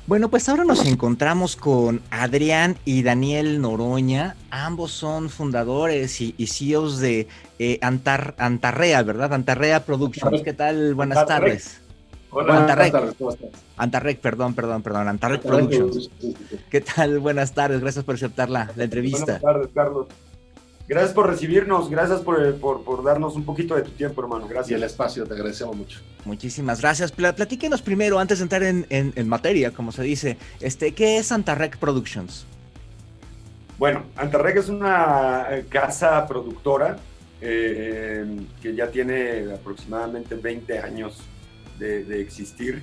Bueno, pues ahora nos encontramos con Adrián y Daniel Noroña. Ambos son fundadores y CEOs de Antarrea, ¿verdad? Antarrea Productions. ¿Qué tal? Buenas Antarrec. tardes. Hola, buenas tardes, ¿cómo estás? Antarrec, perdón. Antarrec Antarrec Productions. sí. ¿Qué tal? Buenas tardes. Gracias por aceptar la entrevista. Buenas tardes, Carlos. Gracias por recibirnos, gracias por darnos un poquito de tu tiempo, hermano. Gracias. Y el espacio, te agradecemos mucho. Muchísimas gracias. Platíquenos primero, antes de entrar en materia, como se dice, ¿qué es Antarrec Productions? Bueno, Antarrec es una casa productora que ya tiene aproximadamente 20 años de existir,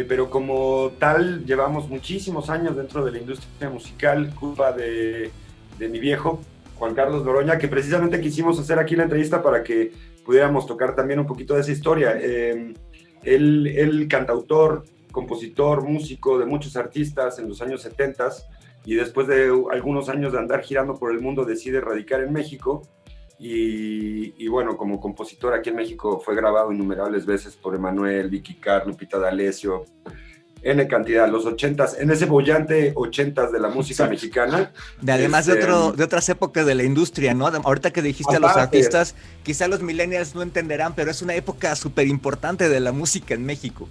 pero como tal llevamos muchísimos años dentro de la industria musical, culpa de mi viejo, Juan Carlos Noroña, que precisamente quisimos hacer aquí la entrevista para que pudiéramos tocar también un poquito de esa historia. Él cantautor, compositor, músico de muchos artistas en los años 70 y después de algunos años de andar girando por el mundo decide radicar en México y bueno, como compositor aquí en México fue grabado innumerables veces por Emanuel, Vicky Carr, Lupita D'Alessio, N cantidad, los 80s, en ese bollante 80s de la música mexicana. Además de otras épocas de la industria, ¿no? Ahorita que dijiste a los artistas, quizá los millennials no entenderán, pero es una época súper importante de la música en México.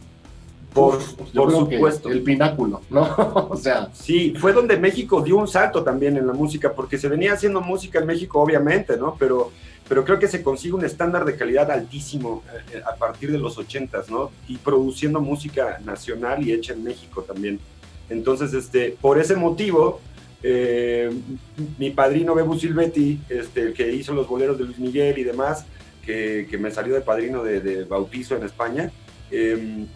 Por supuesto. El pináculo, ¿no? O sea. Sí, fue donde México dio un salto también en la música, porque se venía haciendo música en México, obviamente, ¿no? Pero creo que se consigue un estándar de calidad altísimo a partir de los 80s, ¿no? Y produciendo música nacional y hecha en México también. Entonces, por ese motivo, mi padrino Bebu Silvetti, el que hizo los boleros de Luis Miguel y demás, que me salió de padrino de bautizo en España,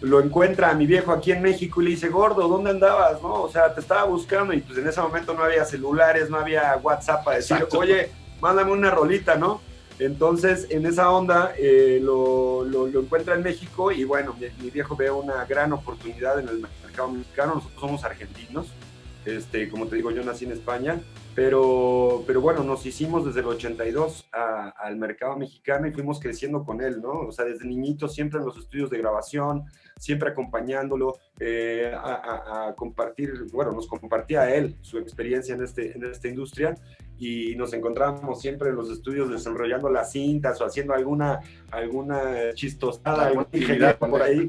lo encuentra a mi viejo aquí en México y le dice, gordo, ¿dónde andabas? ¿No? O sea, te estaba buscando y pues en ese momento no había celulares, no había WhatsApp para decir, oye, mándame una rolita, ¿no? Entonces, en esa onda lo encuentra en México y bueno, mi viejo ve una gran oportunidad en el mercado mexicano. Nosotros somos argentinos, como te digo, yo nací en España, pero bueno, nos hicimos desde el 82 al mercado mexicano y fuimos creciendo con él, ¿no? O sea, desde niñito siempre en los estudios de grabación, siempre acompañándolo a compartir, bueno, nos compartía él su experiencia en esta industria y nos encontrábamos siempre en los estudios desarrollando las cintas o haciendo alguna chistosada, alguna ingeniería por ahí.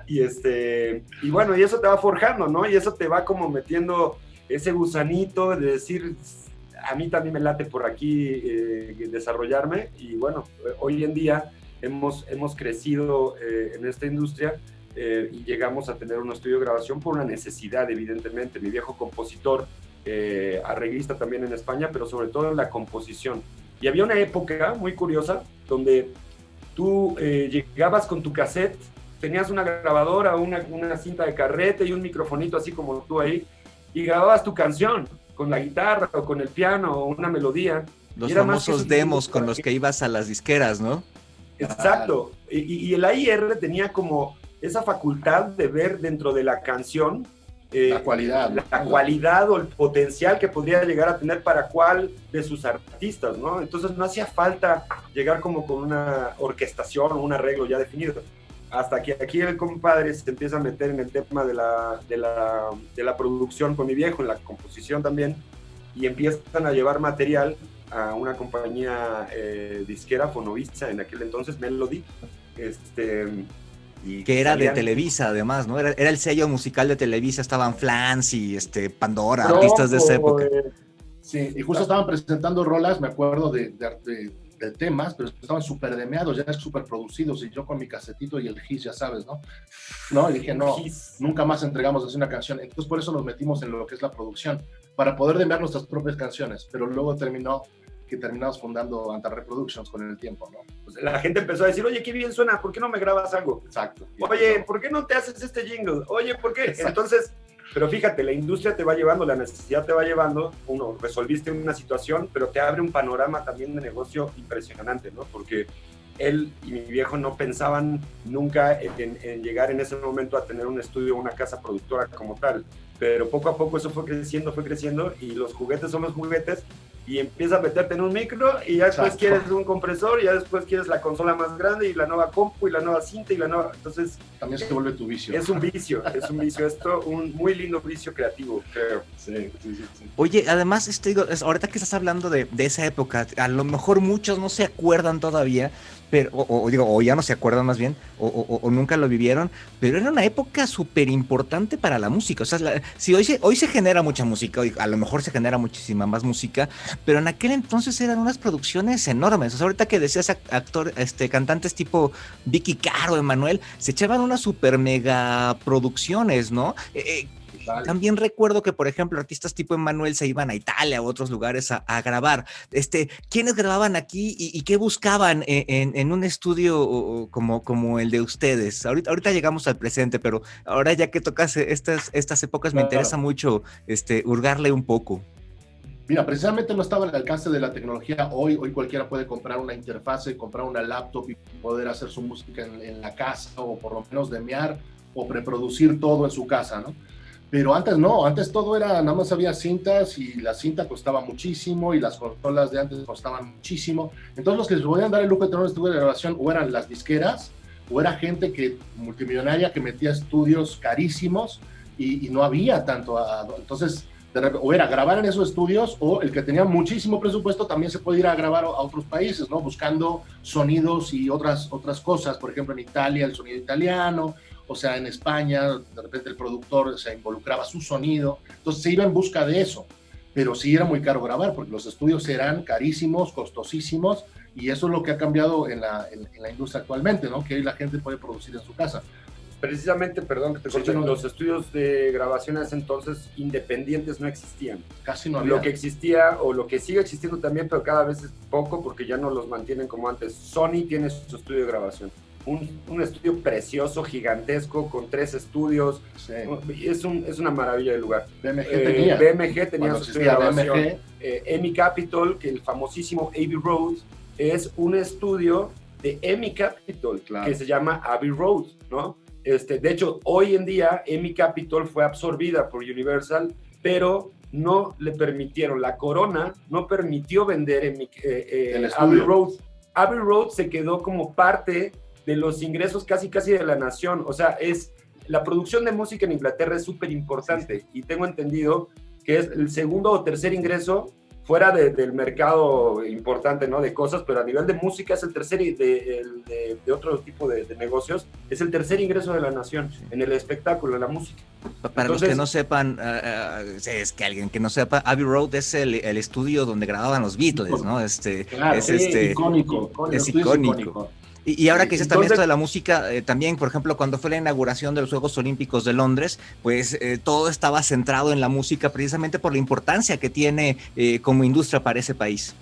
Y bueno, y eso te va forjando, ¿no? Y eso te va como metiendo ese gusanito de decir, a mí también me late por aquí desarrollarme. Y bueno, hoy en día hemos crecido en esta industria y llegamos a tener un estudio de grabación por una necesidad, evidentemente. Mi viejo compositor, arreglista también en España, pero sobre todo en la composición. Y había una época muy curiosa donde tú llegabas con tu cassette, tenías una grabadora, una cinta de carrete y un microfonito así como tú ahí, y grababas tu canción con la guitarra o con el piano o una melodía. Los famosos demos con los que ibas a las disqueras, ¿no? Exacto. Y el AIR tenía como esa facultad de ver dentro de la canción la cualidad. La cualidad o el potencial que podría llegar a tener para cuál de sus artistas, ¿no? Entonces no hacía falta llegar como con una orquestación o un arreglo ya definido. Hasta que aquí el compadre se empieza a meter en el tema de la producción con mi viejo, en la composición también, y empiezan a llevar material a una compañía disquera, Fonovisa, en aquel entonces, Melody, y que era de Televisa, además, ¿no? Era el sello musical de Televisa, estaban Flans y Pandora, artistas de esa época. Sí, y justo estaban presentando rolas, me acuerdo de temas, pero estaban súper demeados, ya súper producidos, y yo con mi casetito y el his, ya sabes, ¿no? Y dije, no, nunca más entregamos así una canción. Entonces por eso nos metimos en lo que es la producción, para poder demear nuestras propias canciones, pero luego terminamos fundando Antarrec Productions con el tiempo, ¿no? Pues la gente empezó a decir, oye, qué bien suena, ¿por qué no me grabas algo? Exacto. Oye, ¿por qué no te haces este jingle? Oye, ¿por qué? Exacto. Entonces, pero fíjate, la industria te va llevando, la necesidad te va llevando, resolviste una situación, pero te abre un panorama también de negocio impresionante, ¿no? Porque él y mi viejo no pensaban nunca en llegar en ese momento a tener un estudio, una casa productora como tal. pero poco a poco eso fue creciendo, y los juguetes son los juguetes, y empiezas a meterte en un micro, y ya después quieres un compresor, y ya después quieres la consola más grande, y la nueva compu, y la nueva cinta, y la nueva... Entonces... También se vuelve tu vicio. Es un vicio, esto, un muy lindo vicio creativo, creo. Sí. Oye, además, digo, ahorita que estás hablando de esa época, a lo mejor muchos no se acuerdan todavía, pero, o ya no se acuerdan más bien, o nunca lo vivieron, pero era una época súper importante para la música. O sea, si hoy se genera mucha música, hoy a lo mejor se genera muchísima más música, pero en aquel entonces eran unas producciones enormes. O sea, ahorita que decías cantantes tipo Vicky Caro, Emanuel, se echaban unas súper mega producciones, ¿no? También recuerdo que, por ejemplo, artistas tipo Emanuel se iban a Italia u otros lugares a grabar. ¿Quiénes grababan aquí y qué buscaban en un estudio como el de ustedes? Ahorita llegamos al presente, pero ahora ya que tocas estas épocas, me interesa mucho hurgarle un poco. Mira, precisamente no estaba al alcance de la tecnología. Hoy cualquiera puede comprar una interfase, comprar una laptop y poder hacer su música en la casa, o por lo menos demear o preproducir todo en su casa, ¿no? Pero antes no, antes todo era, nada más había cintas, y la cinta costaba muchísimo, y las consolas de antes costaban muchísimo. Entonces los que se podían dar el lujo de tener un estudio de grabación o eran las disqueras, o era gente multimillonaria que metía estudios carísimos, y no había tanto. Entonces, o era grabar en esos estudios, o el que tenía muchísimo presupuesto también se podía ir a grabar a otros países, ¿no? Buscando sonidos y otras cosas. Por ejemplo, en Italia el sonido italiano, o sea, en España, de repente el productor se involucraba su sonido, entonces se iba en busca de eso, pero sí era muy caro grabar, porque los estudios eran carísimos, costosísimos, y eso es lo que ha cambiado en la industria actualmente, ¿no? Que hoy la gente puede producir en su casa. Precisamente, perdón que te corte, los estudios de grabación en ese entonces independientes no existían. Casi no había. Lo que existía, o lo que sigue existiendo también, pero cada vez es poco, porque ya no los mantienen como antes. Sony tiene su estudio de grabación. Un estudio precioso, gigantesco, con 3 estudios. Sí. Es una maravilla de lugar. BMG tenía su estudio de grabación. EMI Capitol, que el famosísimo Abbey Road, es un estudio de EMI Capitol, claro, que se llama Abbey Road, ¿no? De hecho, hoy en día EMI Capitol fue absorbida por Universal, pero no le permitieron, la corona no permitió vender Abbey Road. Abbey Road se quedó como parte de los ingresos casi de la nación. O sea, la producción de música en Inglaterra es súper importante, y tengo entendido que es el segundo o tercer ingreso fuera del mercado importante, ¿no? De cosas, pero a nivel de música es el tercer, de otro tipo de negocios, es el tercer ingreso de la nación en el espectáculo, en la música. Para Entonces, los que no sepan, es que alguien que no sepa, Abbey Road es el estudio donde grababan los Beatles, ¿no? Claro, es icónico. Es icónico. Y ahora que dices también esto de la música, también, por ejemplo, cuando fue la inauguración de los Juegos Olímpicos de Londres, pues todo estaba centrado en la música, precisamente por la importancia que tiene como industria para ese país.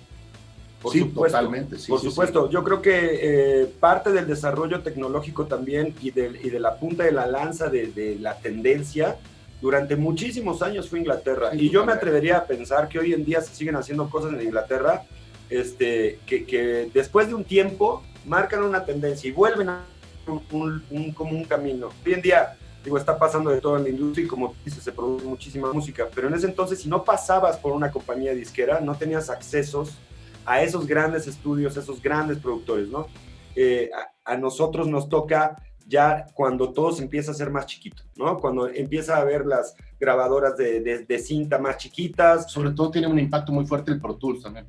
Por supuesto. Por supuesto. Yo creo que parte del desarrollo tecnológico también, y de la punta de la lanza de la tendencia, durante muchísimos años fue Inglaterra. Y yo me atrevería a pensar que hoy en día se siguen haciendo cosas en Inglaterra, que después de un tiempo marcan una tendencia y vuelven a como un camino. Hoy en día, está pasando de todo en la industria, y como dices, se produce muchísima música, pero en ese entonces, si no pasabas por una compañía disquera, no tenías accesos a esos grandes estudios, esos grandes productores, ¿no? A nosotros nos toca ya cuando todo se empieza a hacer más chiquito, ¿no? Cuando empieza a haber las grabadoras de cinta más chiquitas. Sobre todo tiene un impacto muy fuerte el Pro Tools también.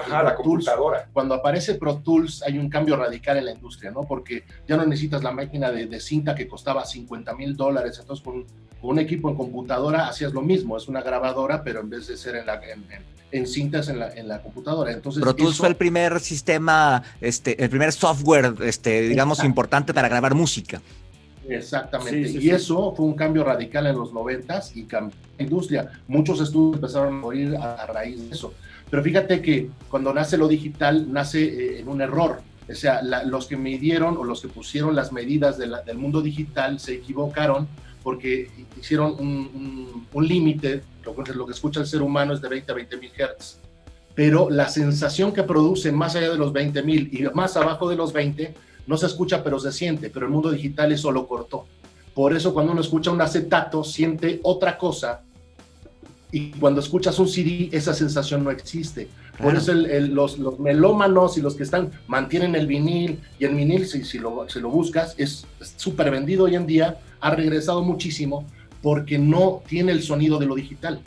La computadora. Cuando aparece Pro Tools hay un cambio radical en la industria, ¿no? Porque ya no necesitas la máquina de cinta que costaba $50,000, entonces con un equipo en computadora hacías lo mismo, es una grabadora, pero en vez de ser en cintas en la computadora. Entonces, Pro Tools fue el primer sistema, el primer software, digamos, importante para grabar música. Exactamente, eso fue un cambio radical en los 90s y cambió la industria. Muchos estudios empezaron a morir a raíz de eso. Pero fíjate que cuando nace lo digital, nace en un error. O sea, los que midieron o los que pusieron las medidas del mundo digital se equivocaron, porque hicieron un límite. Lo que escucha el ser humano es de 20 a 20,000 Hz. Pero la sensación que produce más allá de los 20,000 y más abajo de los 20 no se escucha, pero se siente. Pero el mundo digital eso lo cortó. Por eso cuando uno escucha un acetato siente otra cosa, y cuando escuchas un CD esa sensación no existe. Por Claro. eso los melómanos y los que mantienen el vinil, y el vinil, si lo buscas, es súper vendido hoy en día, ha regresado muchísimo porque no tiene el sonido de lo digital.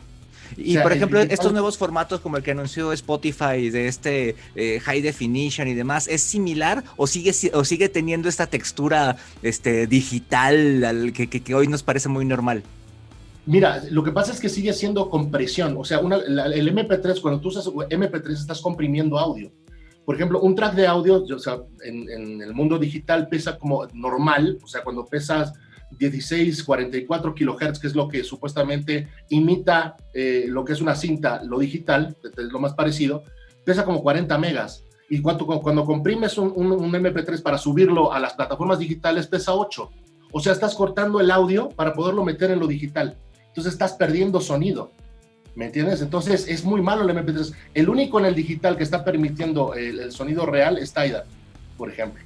Y O sea, por el ejemplo, digital- estos nuevos formatos como el que anunció Spotify de este High Definition y demás, ¿es similar o sigue teniendo esta textura digital que hoy nos parece muy normal? Mira, lo que pasa es que sigue siendo compresión. O sea, el MP3, cuando tú usas MP3 estás comprimiendo audio. Por ejemplo, un track de audio, o sea, en el mundo digital pesa como normal, o sea, cuando pesas 16, 44 kilohertz, que es lo que supuestamente imita lo que es una cinta, lo digital, es lo más parecido, pesa como 40 megas. Y cuando comprimes un MP3 para subirlo a las plataformas digitales, pesa 8. O sea, estás cortando el audio para poderlo meter en lo digital. Entonces estás perdiendo sonido. ¿Me entiendes? Entonces es muy malo el MP3. El único en el digital que está permitiendo el sonido real es Tidal, por ejemplo.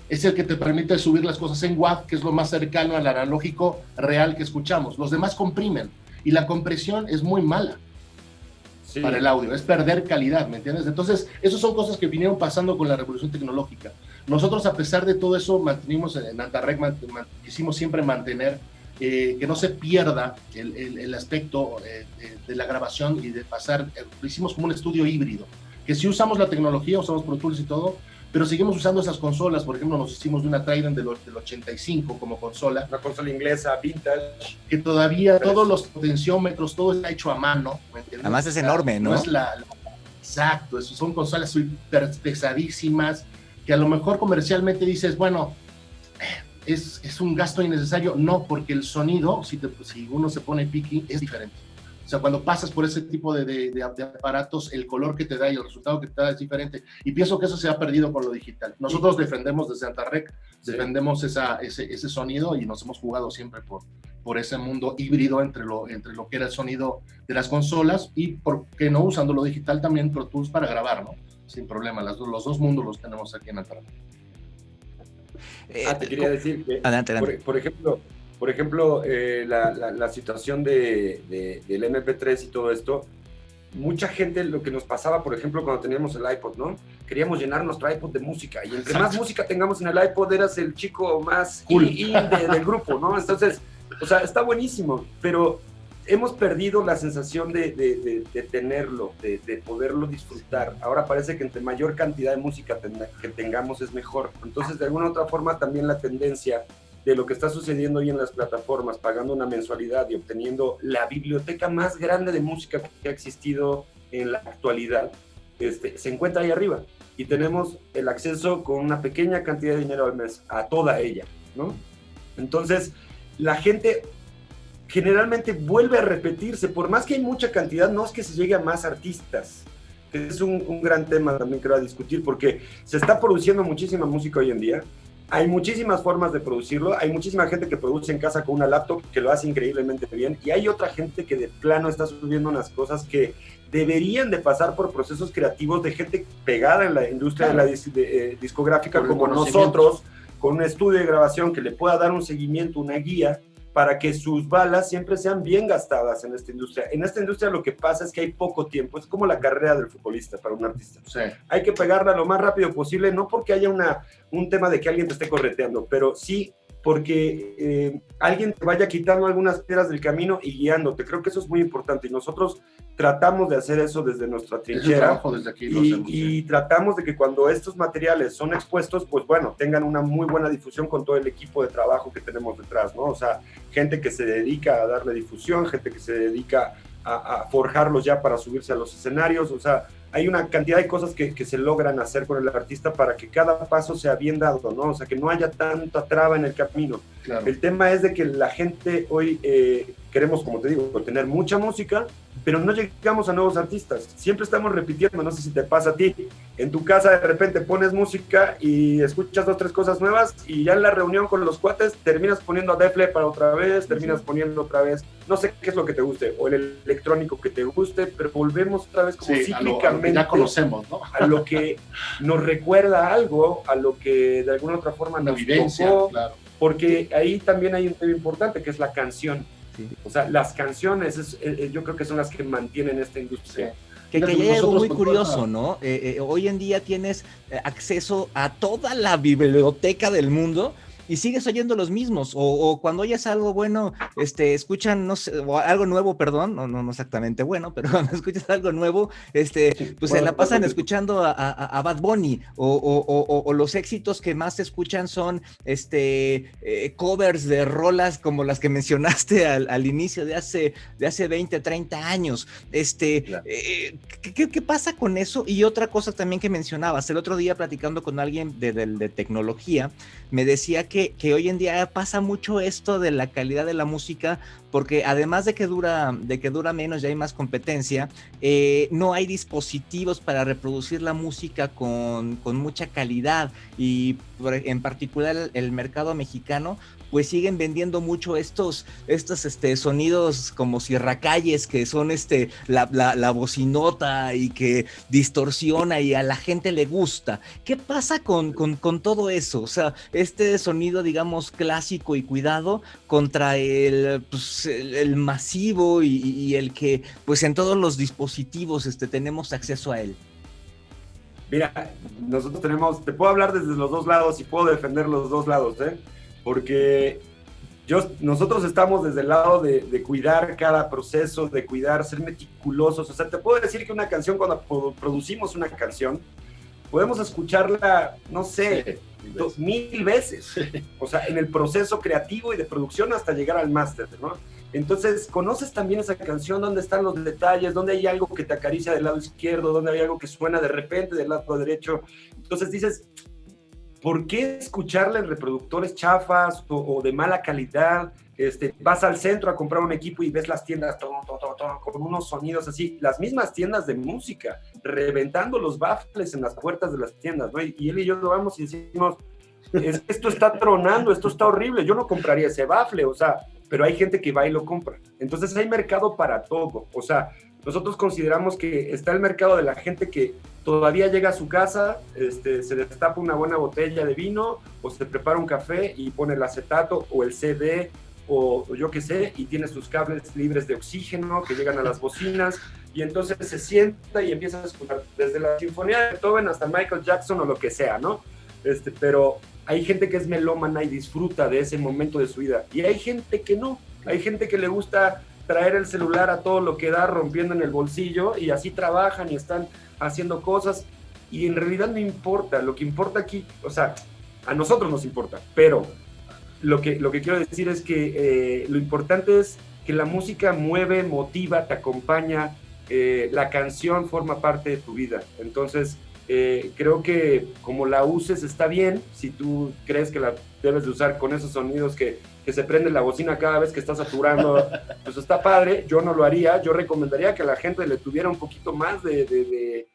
Es el que te permite subir las cosas en WAV, que es lo más cercano al analógico real que escuchamos. Los demás comprimen y la compresión es muy mala para el audio, es perder calidad, ¿me entiendes? Entonces, esas son cosas que vinieron pasando con la revolución tecnológica. Nosotros, a pesar de todo eso, mantenimos en Antarrec, quisimos siempre mantener que no se pierda el aspecto de la grabación y de pasar, lo hicimos como un estudio híbrido, que si usamos la tecnología, usamos Pro Tools y todo, pero seguimos usando esas consolas. Por ejemplo, nos hicimos de una Trident del 85 como consola. Una consola inglesa, vintage. Que todavía todos los potenciómetros, todo está hecho a mano, ¿me entiendes? Además es enorme, ¿no? No es exacto, son consolas súper pesadísimas, que a lo mejor comercialmente dices, bueno, es un gasto innecesario. No, porque el sonido, si uno se pone picky, es diferente. O sea, cuando pasas por ese tipo de aparatos, el color que te da y el resultado que te da es diferente. Y pienso que eso se ha perdido con lo digital. Nosotros defendemos desde Antarrec, defendemos ese sonido, y nos hemos jugado siempre por ese mundo híbrido entre lo que era el sonido de las consolas y, ¿por qué no?, usando lo digital también, Pro Tools para grabar, ¿no? Sin problema, los dos mundos los tenemos aquí en Antarrec. Te quería decir que, adelante. Por ejemplo, la situación del MP3 y todo esto, mucha gente, lo que nos pasaba, por ejemplo, cuando teníamos el iPod, ¿no? Queríamos llenar nuestro iPod de música, y entre más música tengamos en el iPod, eras el chico más cool del grupo, ¿no? Entonces, o sea, está buenísimo, pero hemos perdido la sensación de tenerlo, de poderlo disfrutar. Ahora parece que entre mayor cantidad de música que tengamos es mejor. Entonces, de alguna u otra forma, también la tendencia de lo que está sucediendo hoy en las plataformas, pagando una mensualidad y obteniendo la biblioteca más grande de música que ha existido en la actualidad, se encuentra ahí arriba. Y tenemos el acceso con una pequeña cantidad de dinero al mes a toda ella, ¿no? Entonces, la gente generalmente vuelve a repetirse. Por más que hay mucha cantidad, no es que se llegue a más artistas. Es un gran tema también que voy a discutir, porque se está produciendo muchísima música hoy en día. Hay muchísimas formas de producirlo, hay muchísima gente que produce en casa con una laptop que lo hace increíblemente bien, y hay otra gente que de plano está subiendo unas cosas que deberían de pasar por procesos creativos de gente pegada en la industria de la discográfica como nosotros, con un estudio de grabación que le pueda dar un seguimiento, una guía, para que sus balas siempre sean bien gastadas en esta industria. En esta industria lo que pasa es que hay poco tiempo, es como la carrera del futbolista para un artista. Sí. Hay que pegarla lo más rápido posible, no porque haya un tema de que alguien te esté correteando, pero sí porque alguien te vaya quitando algunas piedras del camino y guiándote. Creo que eso es muy importante, y nosotros tratamos de hacer eso desde nuestra trinchera, desde aquí y tratamos de que cuando estos materiales son expuestos, pues bueno, tengan una muy buena difusión con todo el equipo de trabajo que tenemos detrás, ¿no? O sea, gente que se dedica a darle difusión, gente que se dedica a forjarlos ya para subirse a los escenarios. O sea, hay una cantidad de cosas que se logran hacer con el artista para que cada paso sea bien dado, ¿no? O sea, que no haya tanta traba en el camino. Claro. El tema es de que la gente hoy queremos, como te digo, tener mucha música, pero no llegamos a nuevos artistas. Siempre estamos repitiendo, no sé si te pasa a ti. En tu casa de repente pones música y escuchas 2 o 3 cosas nuevas, y ya en la reunión con los cuates terminas poniendo a Def Leppard otra vez, terminas poniendo otra vez, no sé qué es lo que te guste, o el electrónico que te guste, pero volvemos otra vez como cíclicamente a lo que ya conocemos, ¿no? a lo que nos recuerda algo, a lo que de alguna otra forma una nos vivencia, tocó, claro. porque ahí también hay un tema importante que es la canción. Sí. O sea, las canciones yo creo que son las que mantienen esta industria. Que hay algo muy curioso, ¿no? Hoy en día tienes acceso a toda la biblioteca del mundo y sigues oyendo los mismos, o cuando oyes algo bueno, escuchan, no sé, o algo nuevo, perdón, no exactamente bueno, pero cuando escuchas algo nuevo, pues se la pasan escuchando a Bad Bunny, o los éxitos que más se escuchan son covers de rolas como las que mencionaste al inicio de hace 20, 30 años. Claro. ¿Qué pasa con eso? Y otra cosa también que mencionabas, el otro día platicando con alguien de tecnología, me decía que hoy en día pasa mucho esto de la calidad de la música, porque además de que dura menos y hay más competencia, no hay dispositivos para reproducir la música con mucha calidad, y en particular el mercado mexicano, pues siguen vendiendo mucho estos sonidos como cierracalles, que son la bocinota y que distorsiona y a la gente le gusta. ¿Qué pasa con todo eso? O sea, este sonido, digamos, clásico y cuidado contra el masivo y el que, pues, en todos los dispositivos tenemos acceso a él. Mira, nosotros te puedo hablar desde los dos lados y puedo defender los dos lados, porque nosotros estamos desde el lado de cuidar cada proceso, de cuidar, ser meticulosos. O sea, te puedo decir que una canción, cuando producimos una canción, podemos escucharla, no sé, 2000 veces. O sea, en el proceso creativo y de producción hasta llegar al máster, ¿no? Entonces, conoces también esa canción, dónde están los detalles, dónde hay algo que te acaricia del lado izquierdo, dónde hay algo que suena de repente del lado derecho. Entonces dices, ¿por qué escucharla en reproductores chafas o de mala calidad? Vas al centro a comprar un equipo y ves las tiendas con unos sonidos así, las mismas tiendas de música, reventando los baffles en las puertas de las tiendas, ¿no? Y él y yo lo vamos y decimos, esto está tronando, esto está horrible, yo no compraría ese baffle, o sea, pero hay gente que va y lo compra. Entonces hay mercado para todo. O sea, nosotros consideramos que está el mercado de la gente que todavía llega a su casa, se destapa una buena botella de vino, o se prepara un café y pone el acetato o el CD, o yo qué sé, y tiene sus cables libres de oxígeno que llegan a las bocinas, y entonces se sienta y empieza a escuchar desde la Sinfonía de Beethoven hasta Michael Jackson o lo que sea, ¿no? Pero hay gente que es melómana y disfruta de ese momento de su vida, y hay gente que no, hay gente que le gusta traer el celular a todo lo que da, rompiendo en el bolsillo, y así trabajan y están haciendo cosas, y en realidad no importa. Lo que importa aquí, o sea, a nosotros nos importa, pero lo que quiero decir es que lo importante es que la música mueve, motiva, te acompaña, la canción forma parte de tu vida. Entonces, creo que como la uses está bien. Si tú crees que la debes de usar con esos sonidos que se prende la bocina cada vez que estás saturando, pues está padre. Yo no lo haría. Yo recomendaría que la gente le tuviera un poquito más de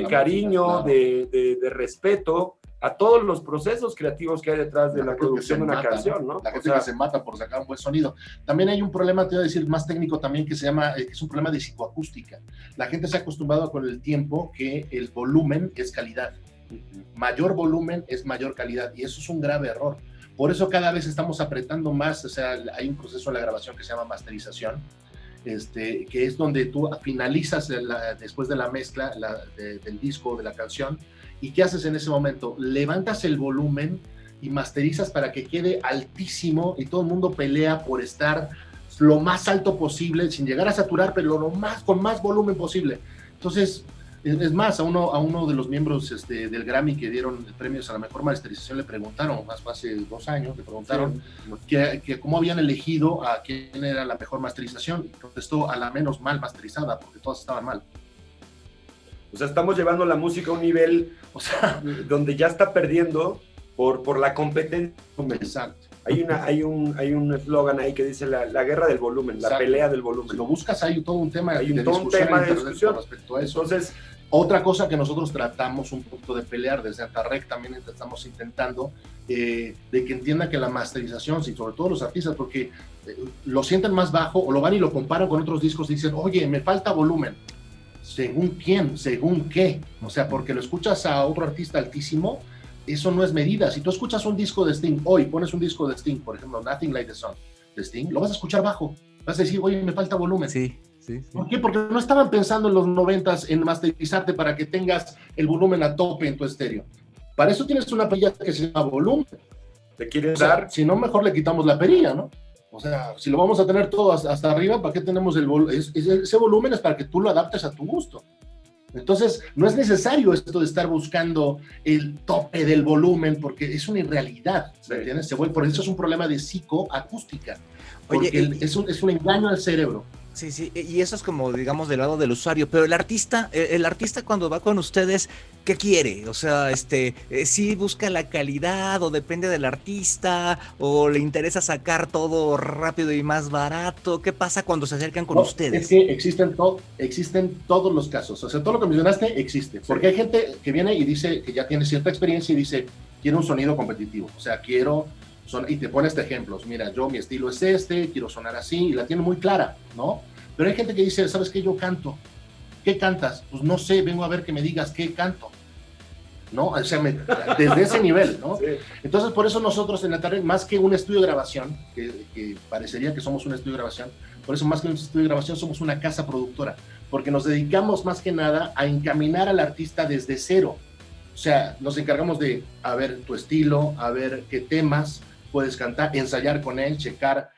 cariño, claro, de respeto a todos los procesos creativos que hay detrás de la producción de una canción, ¿no? La gente que se mata por sacar un buen sonido. También hay un problema, te voy a decir, más técnico también, que se llama, que es un problema de psicoacústica. La gente se ha acostumbrado con el tiempo que el volumen es calidad. Mayor volumen es mayor calidad, y eso es un grave error. Por eso cada vez estamos apretando más. O sea, hay un proceso en la grabación que se llama masterización, que es donde tú finalizas después de la mezcla del disco, de la canción. ¿Y qué haces en ese momento? Levantas el volumen y masterizas para que quede altísimo, y todo el mundo pelea por estar lo más alto posible, sin llegar a saturar, pero con más volumen posible. Entonces, es más, a uno de los miembros del Grammy que dieron premios a la mejor masterización le preguntaron, hace 2 años, le preguntaron que cómo habían elegido a quién era la mejor masterización, y contestó a la menos mal masterizada, porque todas estaban mal. O sea, estamos llevando la música a un nivel, o sea, donde ya está perdiendo por la competencia. Exacto. Hay un eslogan ahí que dice la guerra del volumen, exacto, la pelea del volumen. Si lo buscas, hay todo un tema de discusión respecto a eso. Entonces, otra cosa que nosotros tratamos un poquito de pelear desde Antarrec, también estamos intentando de que entiendan que la masterización, sí, sobre todo los artistas, porque lo sienten más bajo o lo van y lo comparan con otros discos y dicen, oye, me falta volumen. ¿Según quién? ¿Según qué? O sea, porque lo escuchas a otro artista altísimo, eso no es medida. Si tú escuchas un disco de Sting hoy, pones un disco de Sting, por ejemplo, Nothing Like the Sun de Sting, lo vas a escuchar bajo. Vas a decir, oye, me falta volumen. Sí. ¿Por qué? Porque no estaban pensando en los 90s en masterizarte para que tengas el volumen a tope en tu estéreo. Para eso tienes una perilla que se llama volumen. ¿Te quieres dar? Si no, mejor le quitamos la perilla, ¿no? O sea, si lo vamos a tener todo hasta arriba, ¿para qué tenemos ese volumen? Es para que tú lo adaptes a tu gusto. Entonces, no es necesario esto de estar buscando el tope del volumen, porque es una irrealidad, ¿me entiendes? Por eso es un problema de psicoacústica, porque es un engaño al cerebro. Sí, y eso es como, digamos, del lado del usuario, pero el artista cuando va con ustedes, ¿qué quiere? O sea, ¿sí busca la calidad o depende del artista o le interesa sacar todo rápido y más barato? ¿Qué pasa cuando se acercan con ustedes? Es que existen todos los casos, o sea, todo lo que mencionaste existe, porque hay gente que viene y dice que ya tiene cierta experiencia y dice, quiero un sonido competitivo, o sea, y te pone ejemplos, mira, mi estilo es quiero sonar así, y la tiene muy clara, ¿no? Pero hay gente que dice, ¿sabes qué? Yo canto. ¿Qué cantas? Pues no sé, vengo a ver que me digas qué canto, ¿no? O sea, desde ese nivel, ¿no? Sí. Entonces, por eso nosotros en Antarrey, más que un estudio de grabación, que parecería que somos un estudio de grabación, por eso más que un estudio de grabación somos una casa productora, porque nos dedicamos más que nada a encaminar al artista desde cero. O sea, nos encargamos de, a ver tu estilo, a ver qué temas puedes cantar, ensayar con él, checar,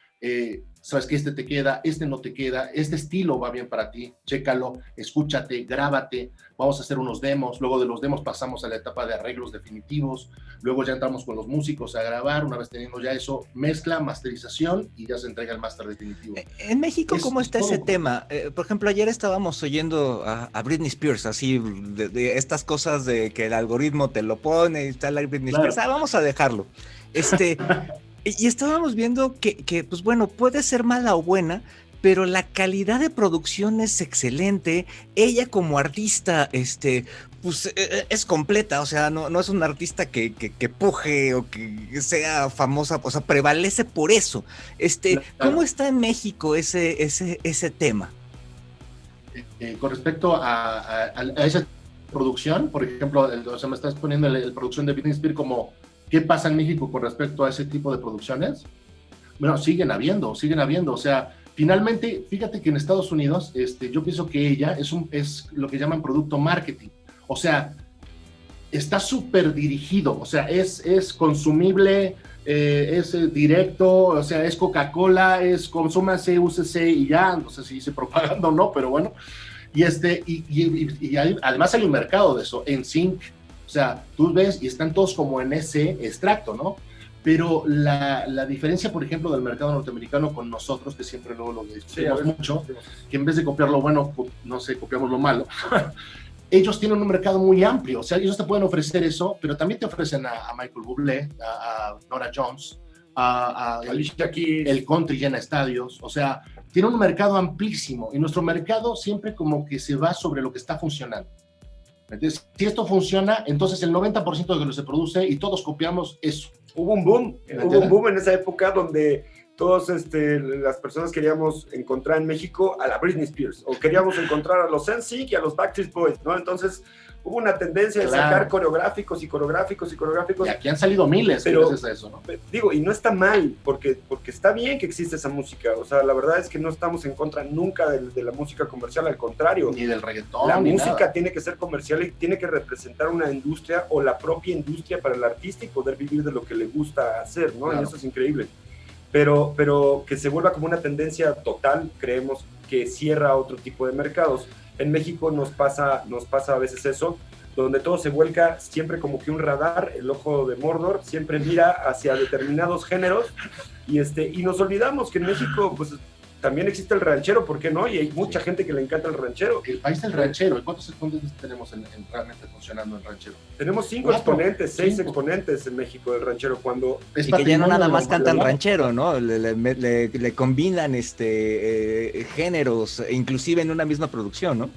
sabes que te queda, no te queda, este estilo va bien para ti, chécalo, escúchate, grábate, vamos a hacer unos demos, luego de los demos pasamos a la etapa de arreglos definitivos, luego ya entramos con los músicos a grabar, una vez teniendo ya eso, mezcla, masterización y ya se entrega el máster definitivo. En México, ¿cómo está ese tema? Por ejemplo, ayer estábamos oyendo a Britney Spears, así, de estas cosas de que el algoritmo te lo pone y está la Britney Spears, vamos a dejarlo. Y estábamos viendo que, pues bueno, puede ser mala o buena, pero la calidad de producción es excelente. Ella como artista, pues es completa, o sea, no es un artista que puje o que sea famosa, o sea, prevalece por eso. ¿Cómo está en México ese tema? Con respecto a esa producción, por ejemplo, o sea, me estás poniendo la producción de Britney Spears como ¿qué pasa en México con respecto a ese tipo de producciones? Bueno, siguen habiendo, o sea, finalmente, fíjate que en Estados Unidos, yo pienso que ella es lo que llaman producto marketing, o sea, está súper dirigido, o sea, es consumible, es directo, o sea, es Coca-Cola, consúmase, úsese y ya, no sé si dice propaganda o no, pero bueno, y además hay un mercado de eso, NSYNC. O sea, tú ves y están todos como en ese extracto, ¿no? Pero la diferencia, por ejemplo, del mercado norteamericano con nosotros, que siempre luego lo discutimos mucho, que en vez de copiar lo bueno, no sé, copiamos lo malo, ellos tienen un mercado muy amplio. O sea, ellos te pueden ofrecer eso, pero también te ofrecen a Michael Bublé, a Norah Jones, a Alicia Keys, el country llena estadios. O sea, tiene un mercado amplísimo y nuestro mercado siempre como que se va sobre lo que está funcionando. Entonces, si esto funciona, entonces el 90% de lo que se produce y todos copiamos eso. Hubo un boom en esa época donde todos las personas queríamos encontrar en México a la Britney Spears o queríamos encontrar a los NSYNC y a los Backstreet Boys, ¿no? Entonces hubo una tendencia de sacar coreográficos. Y aquí han salido miles, pero gracias a eso, ¿no? Digo, y no está mal, porque está bien que existe esa música. O sea, la verdad es que no estamos en contra nunca de la música comercial, al contrario. Ni del reggaetón. La música tiene que ser comercial y tiene que representar una industria o la propia industria para el artista y poder vivir de lo que le gusta hacer, ¿no? Claro. Y eso es increíble. Pero que se vuelva como una tendencia total, creemos que cierra otro tipo de mercados. En México nos pasa a veces eso, donde todo se vuelca siempre como que un radar, el ojo de Mordor, siempre mira hacia determinados géneros y nos olvidamos que en México pues también existe el ranchero, ¿por qué no? Y hay mucha gente que le encanta el ranchero. El país del ranchero, ¿cuántos exponentes tenemos realmente funcionando en ranchero? Tenemos 6 exponentes en México del ranchero, cuando... Y que ya no nada más cantan ranchero, ¿no? Le combinan géneros, inclusive en una misma producción, ¿no?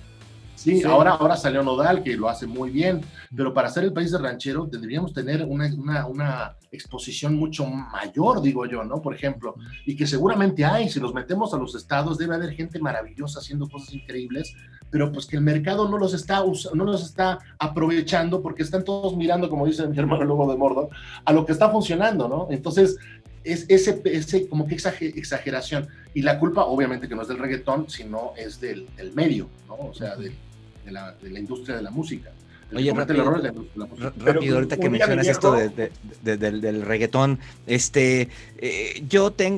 Sí, ahora salió Nodal, que lo hace muy bien, pero para ser el país de ranchero deberíamos tener una exposición mucho mayor, digo yo, ¿no? Por ejemplo, y que seguramente hay, si los metemos a los estados, debe haber gente maravillosa haciendo cosas increíbles, pero pues que el mercado no los está aprovechando porque están todos mirando, como dice mi hermano Lobo de Mordor, a lo que está funcionando, ¿no? Entonces, es ese como que exageración, y la culpa obviamente que no es del reggaetón, sino es del medio, ¿no? O sea, de la industria de la música. Oye, rápido, ahorita que mencionas esto del reggaetón,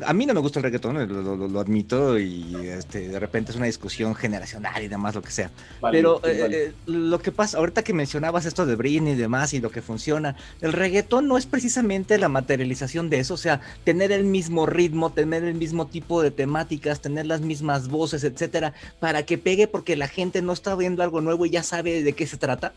a mí no me gusta el reggaetón, lo admito, y de repente es una discusión generacional y demás, lo que sea. Vale, pero vale. Lo que pasa, ahorita que mencionabas esto de Britney y demás, y lo que funciona, el reggaetón no es precisamente la materialización de eso, o sea, tener el mismo ritmo, tener el mismo tipo de temáticas, tener las mismas voces, etcétera, para que pegue, porque la gente no está viendo algo nuevo y ya sabe de qué se trata.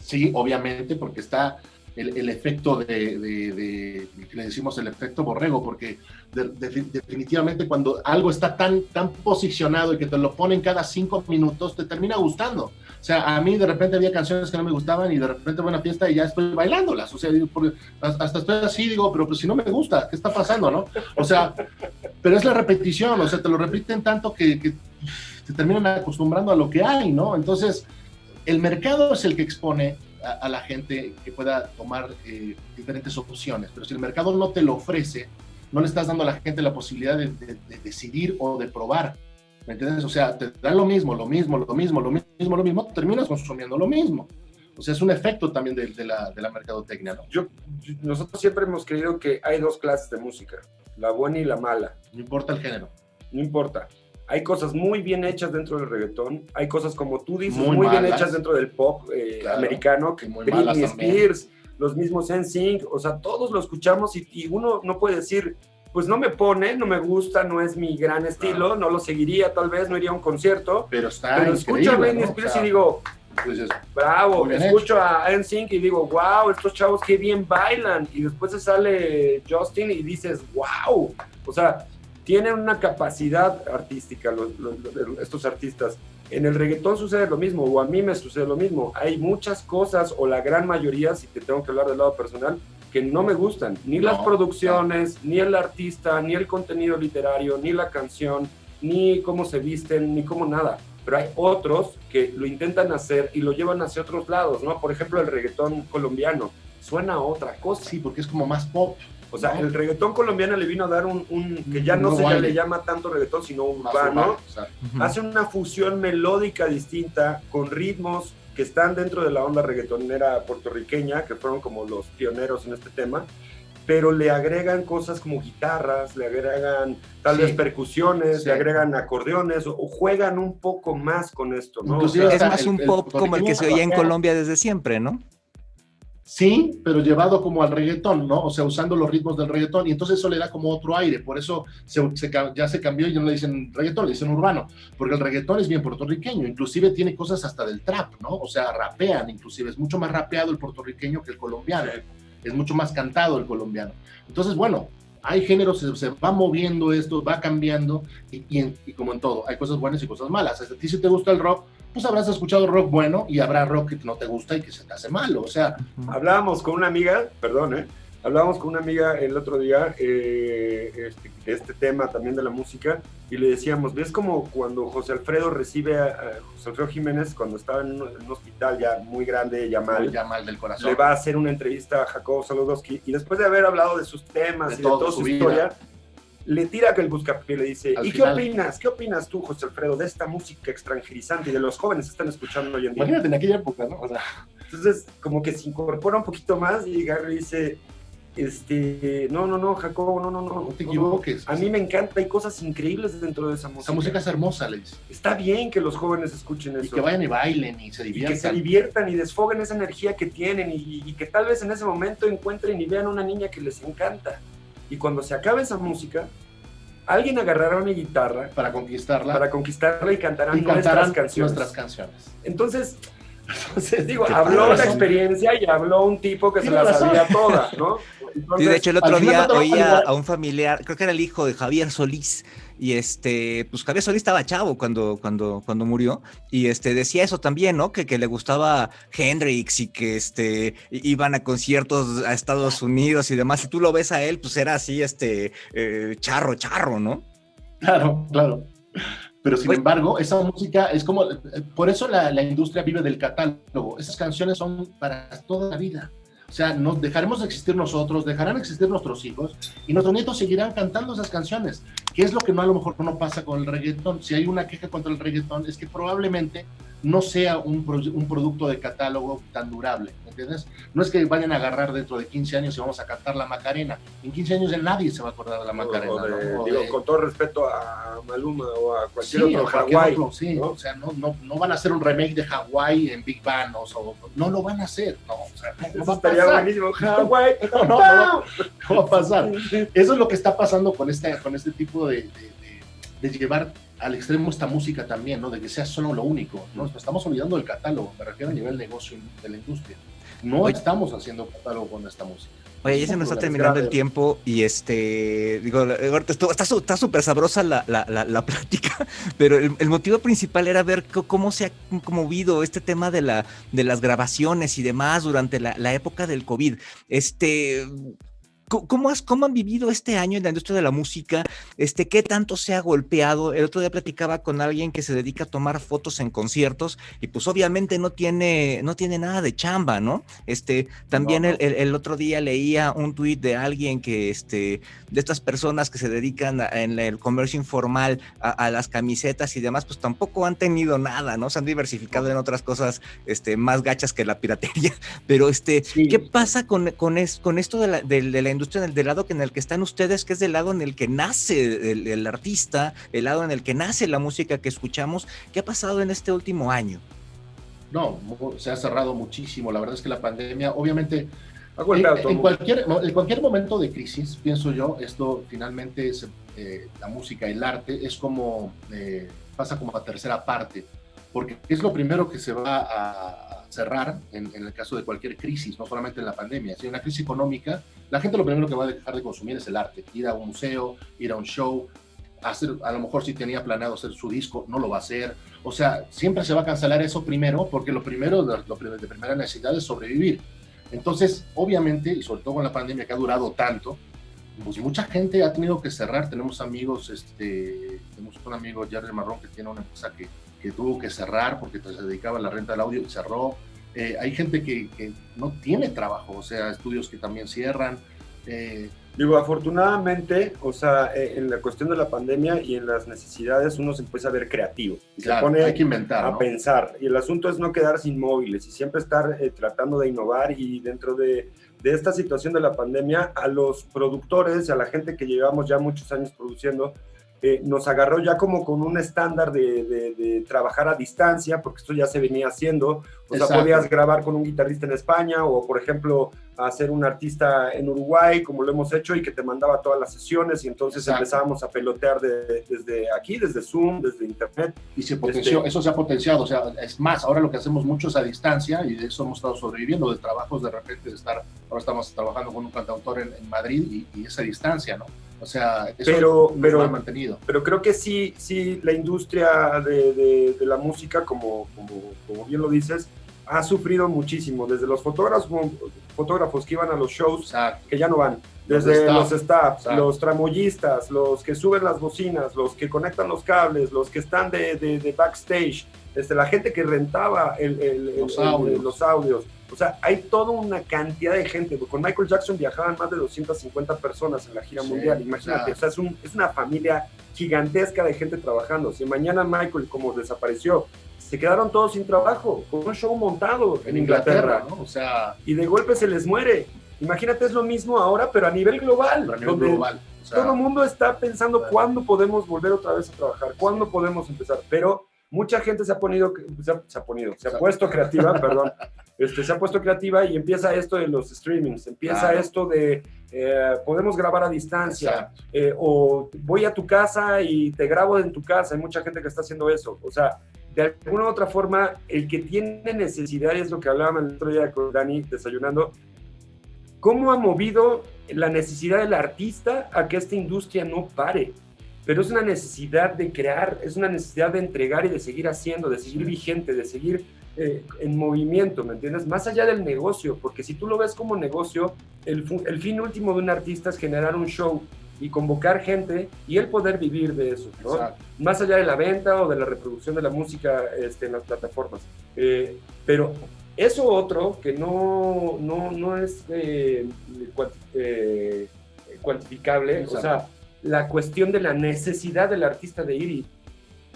Sí, obviamente, porque está el efecto le decimos el efecto borrego, porque definitivamente cuando algo está tan posicionado y que te lo ponen cada 5 minutos, te termina gustando. O sea, a mí de repente había canciones que no me gustaban y de repente voy a una fiesta y ya estoy bailándolas. O sea, hasta estoy así, digo, pero pues si no me gusta, ¿qué está pasando, no? O sea, pero es la repetición, o sea, te lo repiten tanto que te terminan acostumbrando a lo que hay, ¿no? Entonces, el mercado es el que expone a la gente que pueda tomar diferentes opciones, pero si el mercado no te lo ofrece, no le estás dando a la gente la posibilidad de decidir o de probar, ¿me entiendes? O sea, te dan lo mismo, terminas consumiendo lo mismo. O sea, es un efecto también de la mercadotecnia, ¿no? Nosotros siempre hemos creído que hay 2 clases de música, la buena y la mala. No importa el género. No importa. Hay cosas muy bien hechas dentro del reggaetón, hay cosas, como tú dices, muy bien hechas dentro del pop claro, americano, que Britney Spears, los mismos NSYNC, o sea, todos lo escuchamos y uno no puede decir, pues no me gusta, no es mi gran estilo, no lo seguiría, tal vez no iría a un concierto, pero escucho a Britney Spears, ¿no? Y digo, pues bravo, escucho a NSYNC y digo, wow, estos chavos qué bien bailan, y después se sale Justin y dices, wow, o sea, tienen una capacidad artística estos artistas. En el reggaetón sucede lo mismo, o a mí me sucede lo mismo. Hay muchas cosas, o la gran mayoría, si te tengo que hablar del lado personal, que no me gustan. Ni las producciones, ni el artista, ni el contenido literario, ni la canción, ni cómo se visten, ni cómo nada. Pero hay otros que lo intentan hacer y lo llevan hacia otros lados, ¿no? Por ejemplo, el reggaetón colombiano. Suena a otra cosa. Sí, porque es como más pop. O sea, el reggaetón colombiano le vino a dar que ya no se ya le llama tanto reggaetón, sino urbano. Hace una fusión melódica distinta, con ritmos que están dentro de la onda reggaetonera puertorriqueña, que fueron como los pioneros en este tema, pero le agregan cosas como guitarras, le agregan tal vez percusiones, le agregan acordeones, o juegan un poco más con esto, ¿no? O sea, es más un pop como el que se oía en Colombia desde siempre, ¿no? Sí, pero llevado como al reggaetón, ¿no? O sea, usando los ritmos del reggaetón, y entonces eso le da como otro aire, por eso ya se cambió y ya no le dicen reggaetón, le dicen urbano, porque el reggaetón es bien puertorriqueño, inclusive tiene cosas hasta del trap, ¿no? O sea, rapean, inclusive, es mucho más rapeado el puertorriqueño que el colombiano, es mucho más cantado el colombiano. Entonces, bueno, hay géneros, se va moviendo esto, va cambiando, y como en todo, hay cosas buenas y cosas malas. A ti si te gusta el rock, pues habrás escuchado rock bueno y habrá rock que no te gusta y que se te hace malo, o sea. Hablábamos con una amiga, hablábamos con una amiga el otro día de este tema también de la música, y le decíamos, ¿ves como cuando José Alfredo recibe a José Alfredo Jiménez cuando estaba en un hospital ya muy grande, Yamal del corazón, le va a hacer una entrevista a Jacobo Zabludovsky, y después de haber hablado de sus temas y de toda su historia, le tira aquel buscapié y le dice, ¿y qué opinas? ¿Qué opinas tú, José Alfredo, de esta música extranjerizante y de los jóvenes que están escuchando hoy en día? Imagínate en aquella época, ¿no? O sea. Entonces, como que se incorpora un poquito más y Gary le dice, no, Jacobo, no te equivoques. A mí me encanta, hay cosas increíbles dentro de esa música. Esa música es hermosa, le dice. Está bien que los jóvenes escuchen eso. Y que vayan y bailen y se diviertan. Y que se diviertan y desfoguen esa energía que tienen y que tal vez en ese momento encuentren y vean una niña que les encanta. Y cuando se acabe esa música, alguien agarrará una guitarra para conquistarla y cantarán nuestras canciones. Entonces digo, habló la experiencia y habló un tipo que se la sabía toda, ¿no? Entonces, sí, de hecho el otro día oía a un familiar, creo que era el hijo de Javier Solís, y pues Javier Solís estaba chavo cuando murió, y decía eso también, ¿no? Que le gustaba Hendrix y que iban a conciertos a Estados Unidos y demás, y tú lo ves a él, pues era así, charro, ¿no? Claro, claro. Pero sin embargo, esa música es como, por eso la industria vive del catálogo. Esas canciones son para toda la vida. O sea, nos dejaremos de existir nosotros, dejarán de existir nuestros hijos y nuestros nietos seguirán cantando esas canciones. ¿Qué es lo que a lo mejor no pasa con el reggaetón? Si hay una queja contra el reggaetón, es que probablemente no sea un producto de catálogo tan durable, ¿entiendes? No es que vayan a agarrar dentro de 15 años y vamos a cantar la Macarena. En 15 años ya nadie se va a acordar de la Macarena. Con todo respeto a Maluma o a cualquier otro Hawái. Sí, ¿no? O sea, no van a hacer un remake de Hawái en Big Band, no lo van a hacer, no. O sea, no va a pasar. Buenísimo, Hawái. No va a pasar. Eso es lo que está pasando con este tipo de llevar al extremo esta música también, ¿no? De que sea solo lo único, ¿no? Nos estamos olvidando del catálogo, me refiero a nivel negocio de la industria. No estamos haciendo catálogo con esta música. Oye, ya se nos está terminando el tiempo y digo, está súper sabrosa la plática, pero el motivo principal era ver cómo se ha movido este tema de las grabaciones y demás durante la época del COVID. ¿Cómo han vivido este año en la industria de la música? ¿Qué tanto se ha golpeado? El otro día platicaba con alguien que se dedica a tomar fotos en conciertos y pues obviamente no tiene nada de chamba, ¿no? También no. El otro día leía un tuit de alguien que de estas personas que se dedican en el comercio informal a las camisetas y demás, pues tampoco han tenido nada, ¿no? Se han diversificado en otras cosas más gachas que la piratería. Pero sí. ¿Qué pasa con esto de la industria del lado en el que están ustedes, que es del lado en el que nace el artista, el lado en el que nace la música que escuchamos? ¿Qué ha pasado en este último año? No, se ha cerrado muchísimo. La verdad es que la pandemia, obviamente, en cualquier momento de crisis, pienso yo, esto finalmente es la música, el arte, es como pasa como a tercera parte, porque es lo primero que se va a cerrar en el caso de cualquier crisis, no solamente en la pandemia. Si hay una crisis económica, la gente lo primero que va a dejar de consumir es el arte, ir a un museo, ir a un show, a lo mejor si tenía planeado hacer su disco, no lo va a hacer. O sea, siempre se va a cancelar eso primero, porque lo de primera necesidad es sobrevivir. Entonces, obviamente, y sobre todo con la pandemia que ha durado tanto, pues mucha gente ha tenido que cerrar. Tenemos amigos, tenemos un amigo, Jerry Marrón, que tiene una empresa que tuvo que cerrar porque se dedicaba a la renta del audio y cerró. Hay gente que no tiene trabajo, o sea, estudios que también cierran. Digo, afortunadamente, o sea, en la cuestión de la pandemia y en las necesidades uno se empieza a ver creativo y claro, se pone hay que inventar, a pensar. Y el asunto es no quedarse inmóviles y siempre estar tratando de innovar. Y dentro de esta situación de la pandemia, a los productores, a la gente que llevamos ya muchos años produciendo, nos agarró ya como con un estándar de trabajar a distancia, porque esto ya se venía haciendo. O sea, podías grabar con un guitarrista en España o, por ejemplo, hacer un artista en Uruguay, como lo hemos hecho, y que te mandaba todas las sesiones, y entonces empezábamos a pelotear desde aquí, desde Zoom, desde Internet. Y se potenció, eso se ha potenciado. O sea, es más, ahora lo que hacemos mucho es a distancia, y de eso hemos estado sobreviviendo, de trabajos de repente ahora estamos trabajando con un cantautor en Madrid, y esa distancia, ¿no? O sea, eso lo ha mantenido. Pero creo que sí, la industria de la música, como bien lo dices, ha sufrido muchísimo. Desde los fotógrafos que iban a los shows, que ya no van. Desde los staffs, los tramoyistas, los que suben las bocinas, los que conectan los cables, los que están de backstage, la gente que rentaba los audios. O sea, hay toda una cantidad de gente. Con Michael Jackson viajaban más de 250 personas en la gira mundial, imagínate. O sea, es una familia gigantesca de gente trabajando. Si mañana Michael, como desapareció, se quedaron todos sin trabajo, con un show montado en Inglaterra, ¿no? O sea, y de golpe se les muere. Imagínate, es lo mismo ahora, pero a nivel global. O sea, todo el mundo está pensando cuándo podemos volver otra vez a trabajar, cuándo podemos empezar. Pero mucha gente se ha puesto creativa, perdón. Se ha puesto creativa y empieza esto de los streamings, empieza esto de podemos grabar a distancia, o voy a tu casa y te grabo en tu casa. Hay mucha gente que está haciendo eso. O sea, de alguna u otra forma, el que tiene necesidad, es lo que hablábamos el otro día con Dani desayunando, ¿cómo ha movido la necesidad del artista a que esta industria no pare? pero es una necesidad de crear, es una necesidad de entregar y de seguir haciendo, de seguir vigente, de seguir en movimiento, ¿me entiendes? Más allá del negocio, porque si tú lo ves como negocio, el fin último de un artista es generar un show y convocar gente y el poder vivir de eso, ¿no? Más allá de la venta o de la reproducción de la música en las plataformas. Pero eso otro que no es cuantificable, exacto. O sea, la cuestión de la necesidad del artista de ir y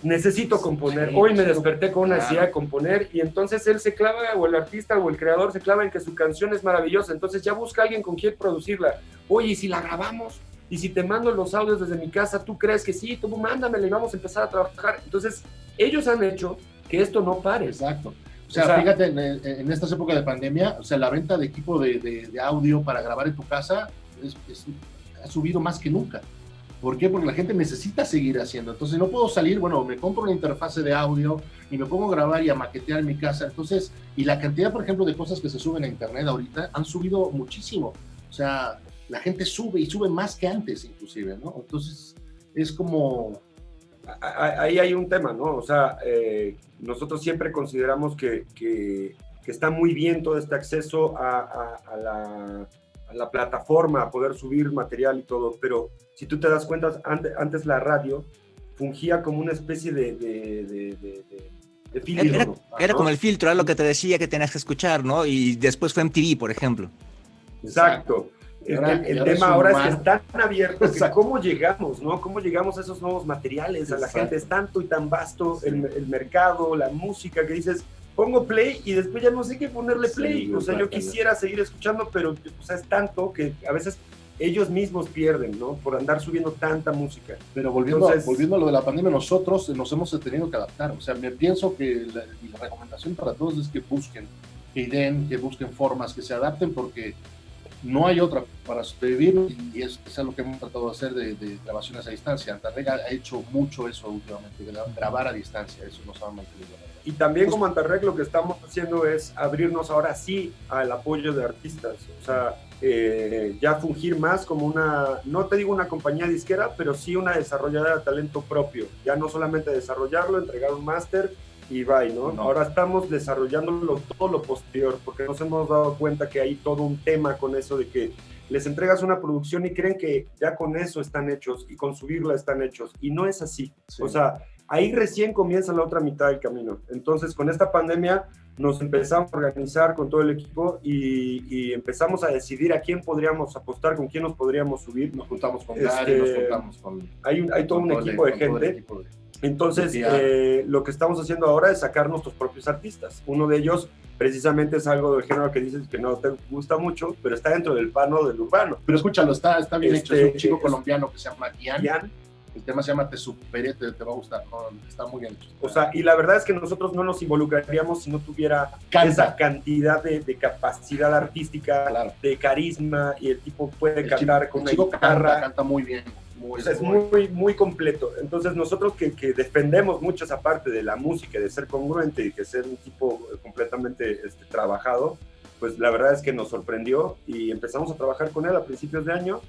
necesito componer. Sí, hoy me desperté con una necesidad de componer y entonces él se clava, o el artista o el creador se clava en que su canción es maravillosa, entonces ya busca a alguien con quien producirla. Oye, ¿y si la grabamos? ¿Y si te mando los audios desde mi casa? ¿Tú crees que sí? Tú mándamela y vamos a empezar a trabajar. Entonces, ellos han hecho que esto no pare. Exacto. O sea, fíjate, en estas épocas de pandemia, o sea, la venta de equipo de audio para grabar en tu casa ha subido más que nunca. ¿Por qué? Porque la gente necesita seguir haciendo. Entonces no puedo salir, bueno, me compro una interfase de audio y me pongo a grabar y a maquetear en mi casa. Entonces, y la cantidad, por ejemplo, de cosas que se suben a internet ahorita han subido muchísimo. O sea, la gente sube y sube más que antes inclusive, ¿no? Entonces, es como... Ahí hay un tema, ¿no? O sea, nosotros siempre consideramos que está muy bien todo este acceso a la plataforma, a poder subir material y todo, pero si tú te das cuenta, antes la radio fungía como una especie de filtro. Era como el filtro, era lo que te decía que tenías que escuchar, ¿no? Y después fue MTV, por ejemplo. Exacto. El tema ahora es que están abiertos, que cómo llegamos, ¿no? Cómo llegamos a esos nuevos materiales, a la gente. Es tanto y tan vasto el mercado, la música, que dices, pongo play y después ya no sé qué ponerle play. Sí, o sea, yo quisiera seguir escuchando, pero o sea, es tanto que a veces ellos mismos pierden, ¿no? Por andar subiendo tanta música. Pero volviendo a lo de la pandemia, nosotros nos hemos tenido que adaptar. O sea, me pienso que la recomendación para todos es que busquen, que busquen formas, que se adapten, porque no hay otra para sobrevivir, y es lo que hemos tratado de hacer de grabaciones a distancia. Antarreg ha hecho mucho eso últimamente, grabar a distancia, eso nos ha mantenido. Y también como Antarreg lo que estamos haciendo es abrirnos ahora sí al apoyo de artistas, o sea, ya fungir más como una, no te digo una compañía disquera, pero sí una desarrolladora de talento propio, ya no solamente desarrollarlo, entregar un máster y bye, ¿no? Ahora estamos desarrollándolo todo lo posterior, porque nos hemos dado cuenta que hay todo un tema con eso de que les entregas una producción y creen que ya con eso están hechos y con subirla están hechos, y no es así. Sí. O sea, ahí recién comienza la otra mitad del camino. Entonces, con esta pandemia nos empezamos a organizar con todo el equipo y empezamos a decidir a quién podríamos apostar, con quién nos podríamos subir. Nos juntamos con Gary, nos juntamos con... Hay todo un equipo de gente. Entonces, lo que estamos haciendo ahora es sacar nuestros propios artistas. Uno de ellos, precisamente, es algo del género que dices que no te gusta mucho, pero está dentro del pano del urbano. Pero escúchalo, está bien hecho. Es un chico colombiano que se llama Ian. El tema se llama Te Superé, te va a gustar, ¿no? Está muy bien hecho. O sea, y la verdad es que nosotros no nos involucraríamos si no tuviera esa cantidad de capacidad artística, claro, de carisma, y el tipo puede cantar con una guitarra. Canta muy bien. O sea, es muy completo. Entonces nosotros que defendemos mucho esa parte de la música, de ser congruente y de ser un tipo completamente trabajado, pues la verdad es que nos sorprendió y empezamos a trabajar con él a principios de año,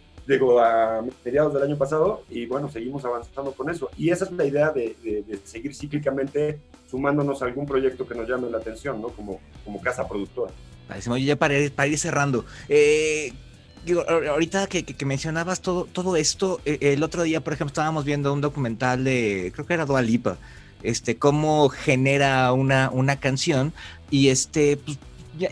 a mediados del año pasado, y bueno, seguimos avanzando con eso. Y esa es la idea de seguir cíclicamente sumándonos a algún proyecto que nos llame la atención, ¿no? Como casa productora. Oye, ya para ir cerrando, digo, ahorita que mencionabas todo esto, el otro día, por ejemplo, estábamos viendo un documental de, creo que era Dua Lipa, cómo genera una canción, y pues,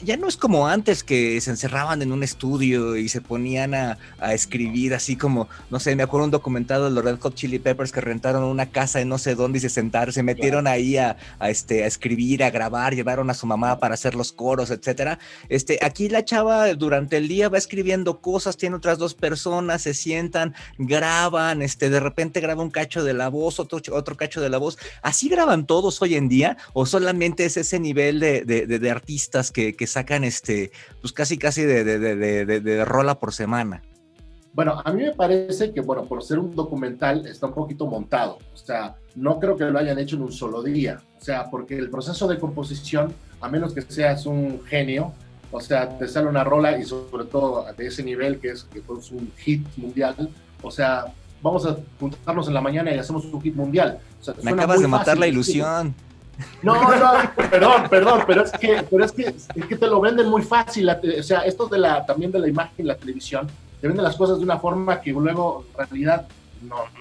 ya no es como antes, que se encerraban en un estudio y se ponían a escribir así como, no sé, me acuerdo un documental de los Red Hot Chili Peppers que rentaron una casa en no sé dónde y se metieron ahí a escribir, a grabar, llevaron a su mamá para hacer los coros, etcétera. Aquí la chava durante el día va escribiendo cosas, tiene otras dos personas, se sientan, graban, de repente graba un cacho de la voz, otro cacho de la voz. ¿Así graban todos hoy en día o solamente es ese nivel de artistas que sacan pues casi de rola por semana? Bueno, a mí me parece que, bueno, por ser un documental está un poquito montado, o sea, no creo que lo hayan hecho en un solo día, o sea, porque el proceso de composición, a menos que seas un genio, o sea, te sale una rola, y sobre todo de ese nivel que fue un hit mundial, o sea, vamos a juntarnos en la mañana y hacemos un hit mundial. O sea, me acabas de matar la ilusión. No, perdón, pero es que te lo venden muy fácil. O sea, esto también de la imagen, la televisión, te venden las cosas de una forma que luego en realidad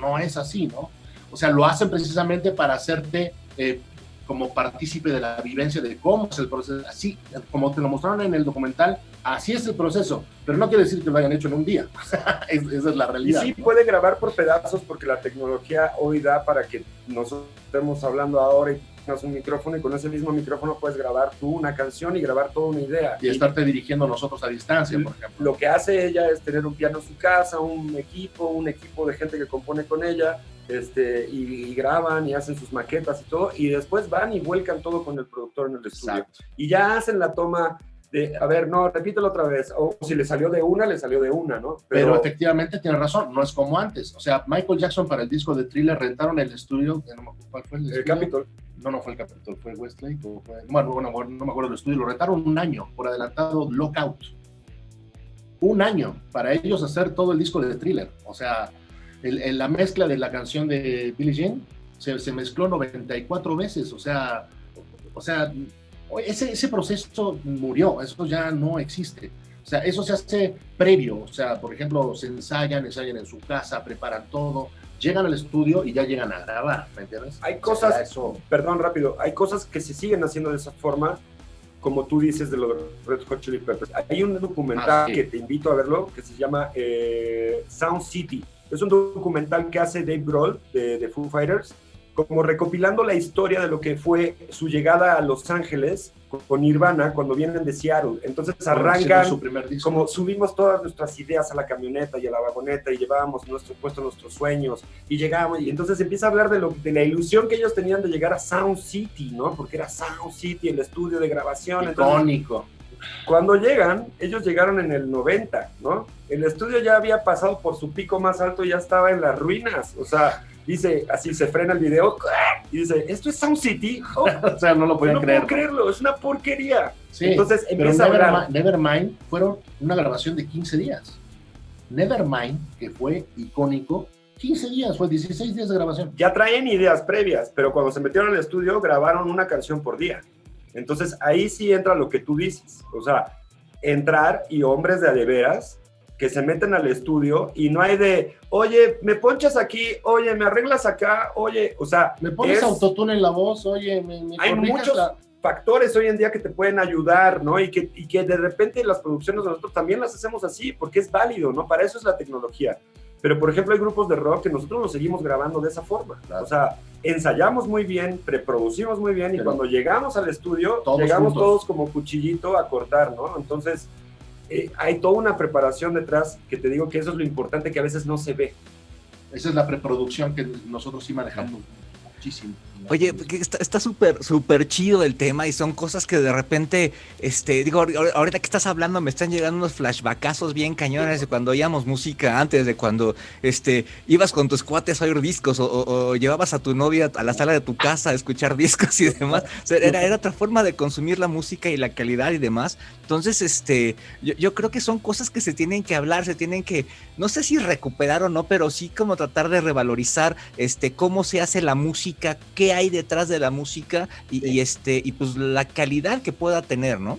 no es así, ¿no? O sea, lo hacen precisamente para hacerte como partícipe de la vivencia de cómo es el proceso. Así, como te lo mostraron en el documental, así es el proceso, pero no quiere decir que lo hayan hecho en un día. Esa es la realidad. Y sí, ¿no? puede grabar por pedazos porque la tecnología hoy da para que nosotros estemos hablando ahora y tengas un micrófono y con ese mismo micrófono puedes grabar tú una canción y grabar toda una idea. Y estarte dirigiendo nosotros a distancia, por ejemplo. Lo que hace ella es tener un piano en su casa, un equipo de gente que compone con ella, y graban y hacen sus maquetas y todo, y después van y vuelcan todo con el productor en el estudio. Exacto. Y ya hacen la toma de, a ver, no, repítelo otra vez, o si le salió de una, ¿no? Pero efectivamente tiene razón, no es como antes. O sea, Michael Jackson para el disco de Thriller rentaron el estudio, ¿cuál fue el estudio? El Capitol. No fue el Capitol, fue Westlake, o fue, bueno, no me acuerdo del estudio, lo rentaron un año por adelantado Lockout. Un año para ellos hacer todo el disco de Thriller. O sea, la mezcla de la canción de Billie Jean se mezcló 94 veces, o sea, ese proceso murió, eso ya no existe. O sea, eso se hace previo, o sea, por ejemplo, se ensayan en su casa, preparan todo, llegan al estudio y ya llegan a grabar, ¿me entiendes? Hay cosas, perdón, rápido, hay cosas que se siguen haciendo de esa forma, como tú dices de los Red Hot Chili Peppers. Hay un documental que te invito a verlo, que se llama Sound City. Es un documental que hace Dave Grohl de Foo Fighters, como recopilando la historia de lo que fue su llegada a Los Ángeles con Nirvana cuando vienen de Seattle. Entonces arrancan, su primer disco, como subimos todas nuestras ideas a la camioneta y a la vagoneta y llevábamos nuestros sueños y llegamos, y entonces empieza a hablar de la ilusión que ellos tenían de llegar a Sound City, ¿no? Porque era Sound City, el estudio de grabación. Icónico. Cuando llegan, ellos llegaron en el 90, ¿no? El estudio ya había pasado por su pico más alto y ya estaba en las ruinas. O sea, dice, así se frena el video y dice, ¿esto es Sound City? Oh, o sea, no lo podían creer. No puedo creerlo, es una porquería. Sí, entonces empieza a hablar. Nevermind fueron una grabación de 15 días. Nevermind, que fue icónico, 15 días, fue 16 días de grabación. Ya traen ideas previas, pero cuando se metieron al estudio grabaron una canción por día. Entonces ahí sí entra lo que tú dices, o sea, entrar y hombres de veras que se meten al estudio y no hay de, oye, me ponchas aquí, oye, me arreglas acá, oye, o sea... Me pones autotune en la voz, oye, me hay muchos factores hoy en día que te pueden ayudar, ¿no? Y que de repente las producciones de nosotros también las hacemos así, porque es válido, ¿no? Para eso es la tecnología. Pero, por ejemplo, hay grupos de rock que nosotros los seguimos grabando de esa forma. Claro. O sea, ensayamos muy bien, preproducimos muy bien, y cuando llegamos al estudio, llegamos todos como cuchillito a cortar, ¿no? Entonces, hay toda una preparación detrás, que te digo que eso es lo importante, que a veces no se ve. Esa es la preproducción que nosotros sí manejamos muchísimo. Oye, está súper chido el tema y son cosas que de repente, digo, ahorita que estás hablando me están llegando unos flashbackazos bien cañones de cuando oíamos música antes, de cuando ibas con tus cuates a oír discos o llevabas a tu novia a la sala de tu casa a escuchar discos y demás. O sea, era otra forma de consumir la música y la calidad y demás. Entonces, yo creo que son cosas que se tienen que hablar, se tienen que, no sé si recuperar o no, pero sí como tratar de revalorizar cómo se hace la música, qué hay detrás de la música y pues la calidad que pueda tener, ¿no?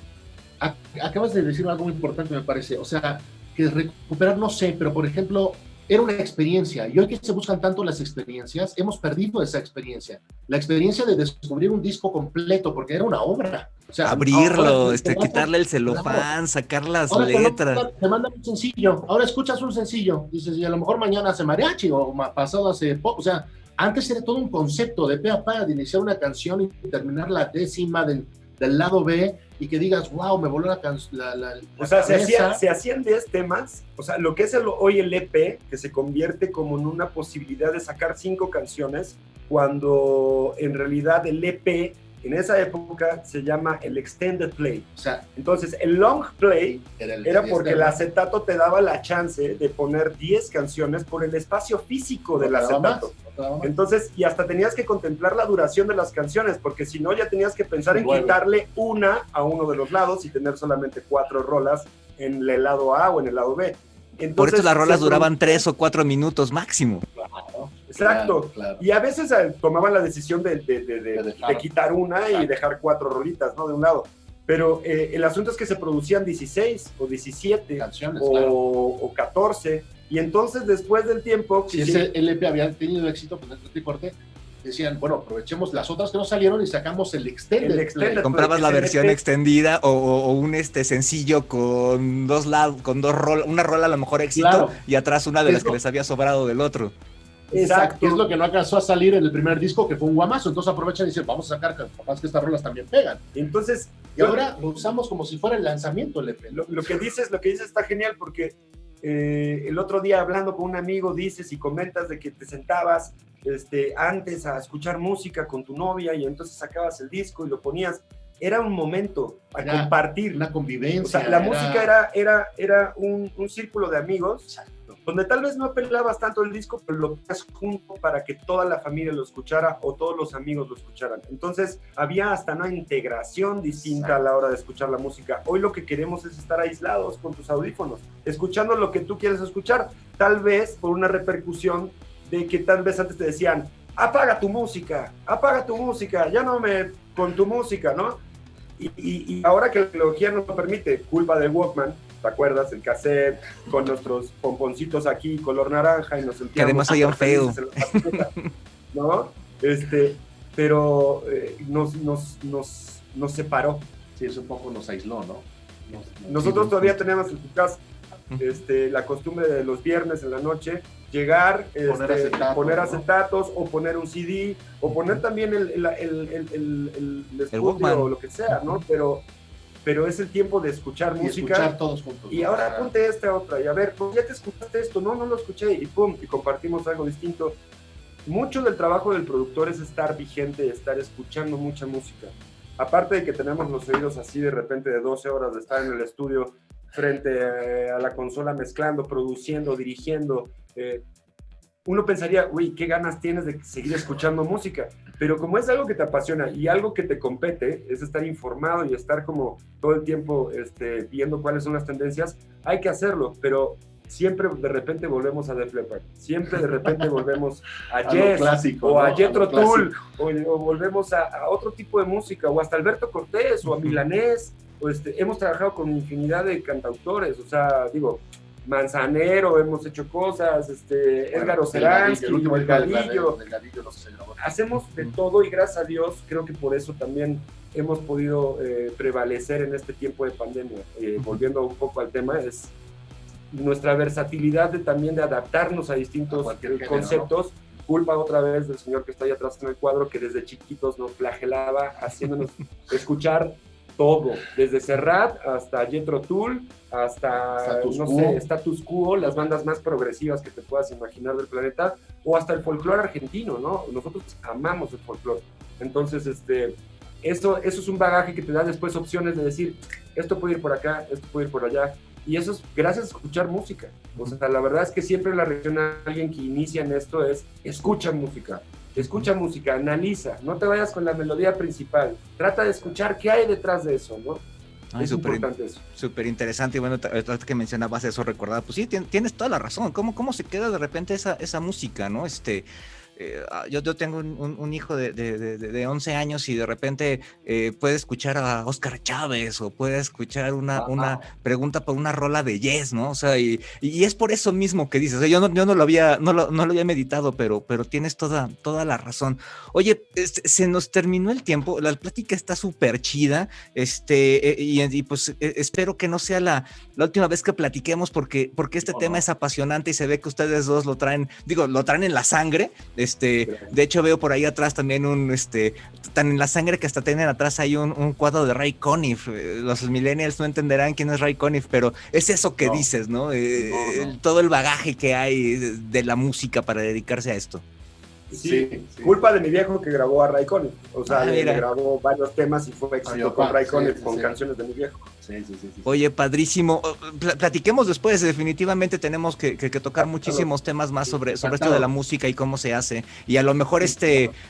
Acabas de decir algo muy importante, me parece. O sea, que recuperar, no sé, pero por ejemplo, era una experiencia. Y hoy que se buscan tanto las experiencias, hemos perdido esa experiencia. La experiencia de descubrir un disco completo, porque era una obra. O sea, abrirlo, quitarle el celofán, sacar las letras. Te mandan un sencillo, ahora escuchas un sencillo, dices, y a lo mejor mañana hace mariachi, o pasado hace pop, o sea, antes era todo un concepto de pe a pa, de iniciar una canción y terminar la décima del lado B, y que digas, wow, me voló la canción. O sea, se hacían 10 temas, o sea, lo que es hoy el EP, que se convierte como en una posibilidad de sacar 5 canciones, cuando en realidad el EP, en esa época, se llama el Extended Play. O sea, entonces el Long Play era porque el acetato te daba la chance de poner 10 canciones por el espacio físico del acetato. Entonces, y hasta tenías que contemplar la duración de las canciones, porque si no ya tenías que pensar en quitarle una a uno de los lados y tener solamente 4 rolas en el lado A o en el lado B. Entonces, por eso las rolas duraban 3 o 4 minutos máximo. Claro, exacto. Claro. Y a veces tomaban la decisión de quitar una y dejar 4 rolitas, ¿no? De un lado. Pero el asunto es que se producían 16 o 17 canciones, o 14. Y entonces, después del tiempo... Si ese LP había tenido éxito, pues el corte, decían, bueno, aprovechemos las otras que no salieron y sacamos el extended. Comprabas la versión extendida o un sencillo con una rola a lo mejor éxito, claro, y atrás una de las que les había sobrado del otro. Exacto. Que es lo que no alcanzó a salir en el primer disco, que fue un guamazo. Entonces aprovechan y dicen, vamos a sacar, capaz que estas rolas también pegan. Entonces, y ahora lo usamos como si fuera el lanzamiento del EP. Lo que dices está genial, porque el otro día hablando con un amigo dices y comentas de que te sentabas antes a escuchar música con tu novia y entonces sacabas el disco y lo ponías. Era un momento a compartir. Una convivencia. O sea, la música era un círculo de amigos. Exacto. Donde tal vez no apelabas tanto el disco, pero lo ponías junto para que toda la familia lo escuchara o todos los amigos lo escucharan. Entonces había hasta una integración distinta. Exacto. A la hora de escuchar la música. Hoy lo que queremos es estar aislados con tus audífonos, escuchando lo que tú quieres escuchar, tal vez por una repercusión de que tal vez antes te decían, apaga tu música, ya no me con tu música, ¿no? Y ahora que la tecnología nos lo permite, culpa del Walkman, ¿te acuerdas? El cassette con nuestros pomponcitos aquí, color naranja, y nos sentíamos... Que además oían feo. ¿No? Pero nos separó. Sí, eso un poco nos aisló, ¿no? Nosotros todavía teníamos en tu casa la costumbre de los viernes en la noche llegar, poner acetatos o poner un CD o poner también el estudio o lo que sea, ¿no? Pero es el tiempo de escuchar música. Escuchar todos juntos. Y ahora ponte esta otra y a ver, pues ya te escuchaste esto, no lo escuché y pum, y compartimos algo distinto. Mucho del trabajo del productor es estar vigente, estar escuchando mucha música. Aparte de que tenemos los oídos así de repente de 12 horas de estar en el estudio frente a la consola mezclando, produciendo, dirigiendo, uno pensaría, uy, qué ganas tienes de seguir escuchando música, pero como es algo que te apasiona y algo que te compete, es estar informado y estar como todo el tiempo viendo cuáles son las tendencias, hay que hacerlo, pero siempre de repente volvemos a Def Leppard, siempre de repente volvemos a Yes, clásico, o a Jethro Tull, o volvemos a otro tipo de música, o hasta Alberto Cortés, o a Milanés. Hemos trabajado con infinidad de cantautores, o sea, digo, Manzanero, hemos hecho cosas, Edgar Oceransky, el Gadillo, hacemos de todo y gracias a Dios creo que por eso también hemos podido prevalecer en este tiempo de pandemia. Volviendo un poco al tema, es nuestra versatilidad también de adaptarnos a distintos conceptos, ¿no? Culpa otra vez del señor que está ahí atrás en el cuadro, que desde chiquitos nos flagelaba haciéndonos escuchar todo, desde Serrat hasta Jethro Tull, hasta Status Quo, las bandas más progresivas que te puedas imaginar del planeta, o hasta el folclore argentino, ¿no? Nosotros amamos el folclore. Entonces, eso es un bagaje que te da después opciones de decir, esto puede ir por acá, esto puede ir por allá, y eso es gracias a escuchar música. O sea, la verdad es que siempre en la región alguien que inicia en esto es, escucha música, analiza, no te vayas con la melodía principal, trata de escuchar qué hay detrás de eso, ¿no? Ay, es importante eso. Súper interesante, y bueno, que mencionabas eso, recordaba, pues sí, tienes toda la razón, ¿cómo se queda de repente esa música, ¿no? Yo tengo un hijo de 11 años y de repente puede escuchar a Óscar Chávez o puede escuchar una pregunta por una rola de Yes, ¿no? O sea, y es por eso mismo que dices, o sea, yo no lo había meditado, pero tienes toda la razón. Oye, se nos terminó el tiempo, la plática está súper chida, y pues espero que no sea la última vez que platiquemos porque este tema es apasionante y se ve que ustedes dos lo traen en la sangre. De hecho veo por ahí atrás también tan en la sangre que hasta tienen atrás hay un cuadro de Ray Conniff. Los millennials no entenderán quién es Ray Conniff, pero es eso que dices, ¿no? Todo el bagaje que hay de la música para dedicarse a esto. Sí. Culpa de mi viejo que grabó a Ray Conniff. O sea, le grabó varios temas y fue éxito con Ray Conniff, con canciones de mi viejo. Sí. Oye, padrísimo. Platiquemos después, definitivamente tenemos que tocar muchísimos temas más sobre esto de la música y cómo se hace. Y a lo mejor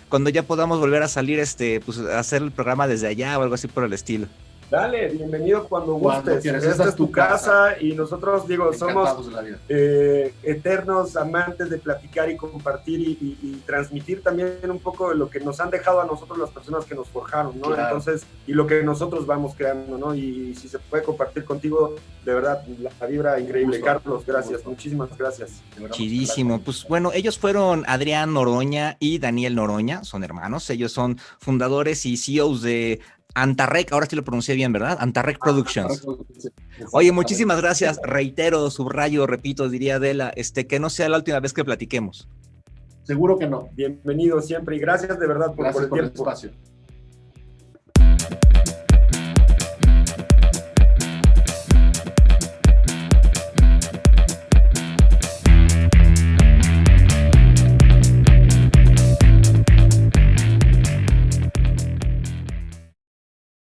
cuando ya podamos volver a salir, pues hacer el programa desde allá o algo así por el estilo. Dale, bienvenido cuando gustes. Esta es tu casa y nosotros, digo, somos eternos amantes de platicar y compartir y transmitir también un poco de lo que nos han dejado a nosotros las personas que nos forjaron, ¿no? Claro. Entonces, y lo que nosotros vamos creando, ¿no? Y si se puede compartir contigo, de verdad, la vibra increíble. Carlos, gracias, muchísimas gracias. Chidísimo. Pues bueno, ellos fueron Adrián Noroña y Daniel Noroña, son hermanos. Ellos son fundadores y CEOs de Antarrec, ahora sí lo pronuncié bien, ¿verdad? Antarrec Productions. Oye, muchísimas gracias. Reitero, subrayo, repito, diría Adela, que no sea la última vez que platiquemos. Seguro que no. Bienvenido siempre y gracias de verdad por el tiempo. Espacio.